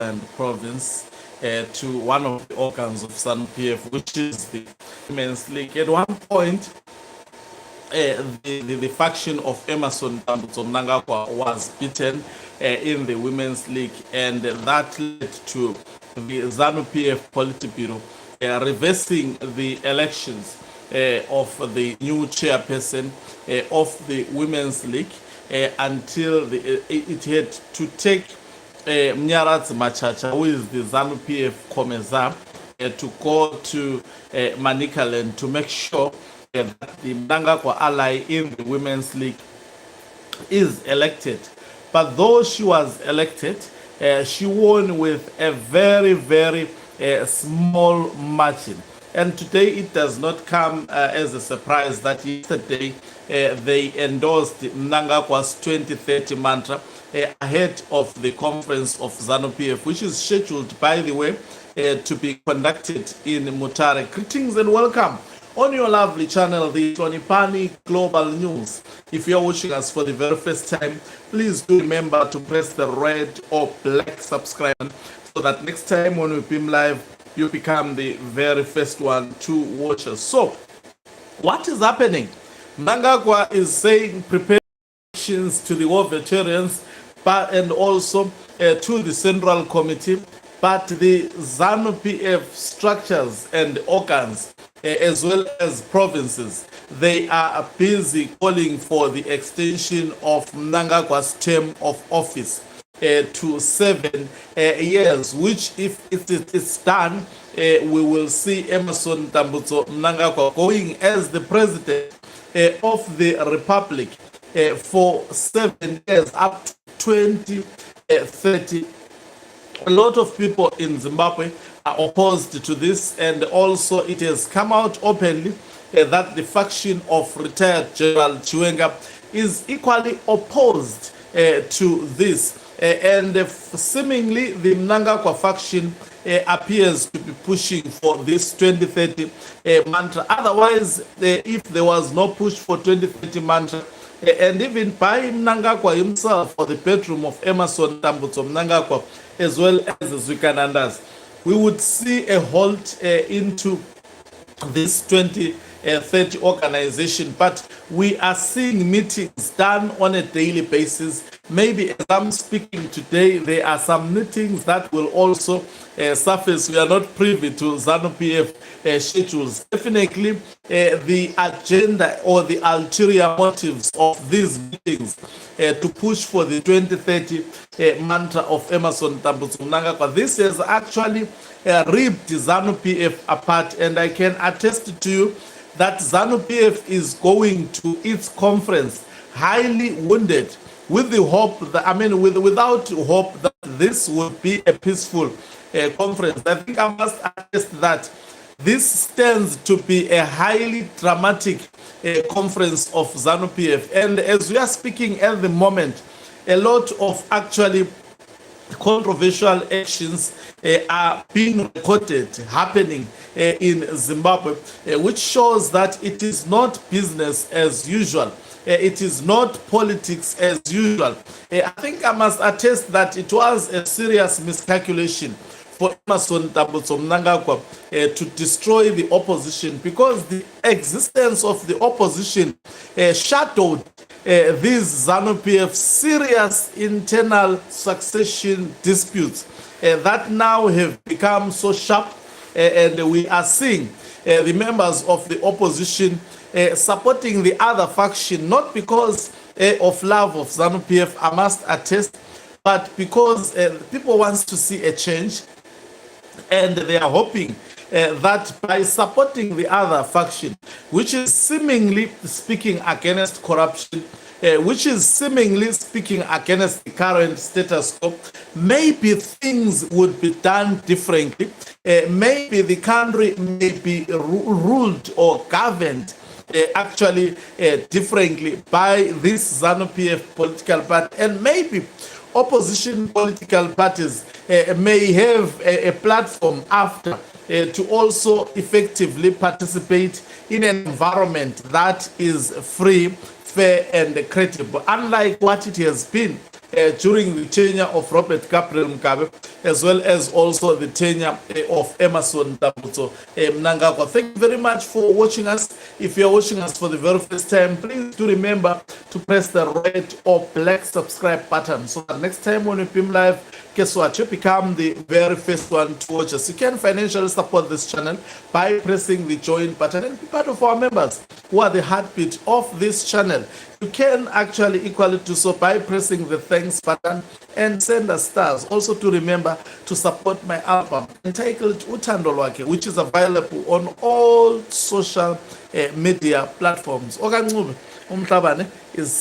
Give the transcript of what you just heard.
Manicaland province to one of the organs of Zanu PF, which is the Women's League. At one point, the faction of Emerson Mnangagwa was beaten in the Women's League, and that led to the Zanu PF Politburo reversing the elections of the new chairperson of the Women's League until it had to take Mnyaradzi Machacha, who is the Zanu PF Komeza, to go to Manicaland to make sure that the Mnangagwa ally in the Women's League is elected. But though she was elected, she won with a very, very small margin. And today it does not come as a surprise that yesterday they endorsed Mnangagwa's 2030 mantra ahead of the conference of Zanu PF, which is scheduled, by the way, to be conducted in Mutare. Greetings and welcome on your lovely channel, the Tonipani Global News. If you're watching us for the very first time, please do remember to press the red or black subscribe so that next time when we beam live, you become the very first one to watch us. So, what is happening? Mnangagwa is saying preparations to the war veterans, and also to the Central Committee, but the Zanu PF structures and organs, as well as provinces, they are busy calling for the extension of Mnangagwa's term of office to 7 years, which if it is done, we will see Emerson Mnangagwa going as the president of the Republic for 7 years up to 2030. A lot of people in Zimbabwe are opposed to this, and also it has come out openly that the faction of retired General Chiwenga is equally opposed to this. And seemingly the Mnangagwa faction appears to be pushing for this 2030 mantra. Otherwise, if there was no push for 2030 mantra, and even by Mnangagwa himself for the bedroom of Emerson Mnangagwa, as well as Zwikanandas, we would see a halt into this 2030 organization. But we are seeing meetings done on a daily basis. Maybe as I'm speaking today, there are some meetings that will also surface. We are not privy to Zanu PF schedules. Definitely the agenda or the ulterior motives of these meetings to push for the 2030 mantra of Emerson Mnangagwa. This has actually ripped Zanu PF apart, and I can attest to you that Zanu PF is going to its conference highly wounded, with the hope that, without hope that this would be a peaceful conference. I think I must attest that this stands to be a highly dramatic conference of Zanu PF. And as we are speaking at the moment, a lot of actually controversial actions are being recorded happening in Zimbabwe, which shows that it is not business as usual. It is not politics as usual. I think I must attest that it was a serious miscalculation for Emerson Mnangagwa to destroy the opposition, because the existence of the opposition shadowed these Zanu PF serious internal succession disputes that now have become so sharp, and we are seeing the members of the opposition supporting the other faction, not because of love of Zanu PF, I must attest, but because people want to see a change, and they are hoping that by supporting the other faction, which is seemingly speaking against corruption, which is seemingly speaking against the current status quo, maybe things would be done differently. Maybe the country may be ruled or governed actually differently by this Zanu PF political party, and maybe opposition political parties may have a platform after to also effectively participate in an environment that is free, fair, and credible, unlike what it has been during the tenure of Robert Gabriel Mugabe, as well as also the tenure of Emmerson Mnangagwa. Thank you very much for watching us. If you're watching us for the very first time, please do remember to press the red or black subscribe button so that next time when we film live, guess what? You become the very first one to watch us. You can financially support this channel by pressing the join button and be part of our members who are the heartbeat of this channel. You can actually equally do so by pressing the thanks button and send us stars. Also to remember to support my album entitled Uthando Lwakhe, which is available on all social media platforms. Umhlabane is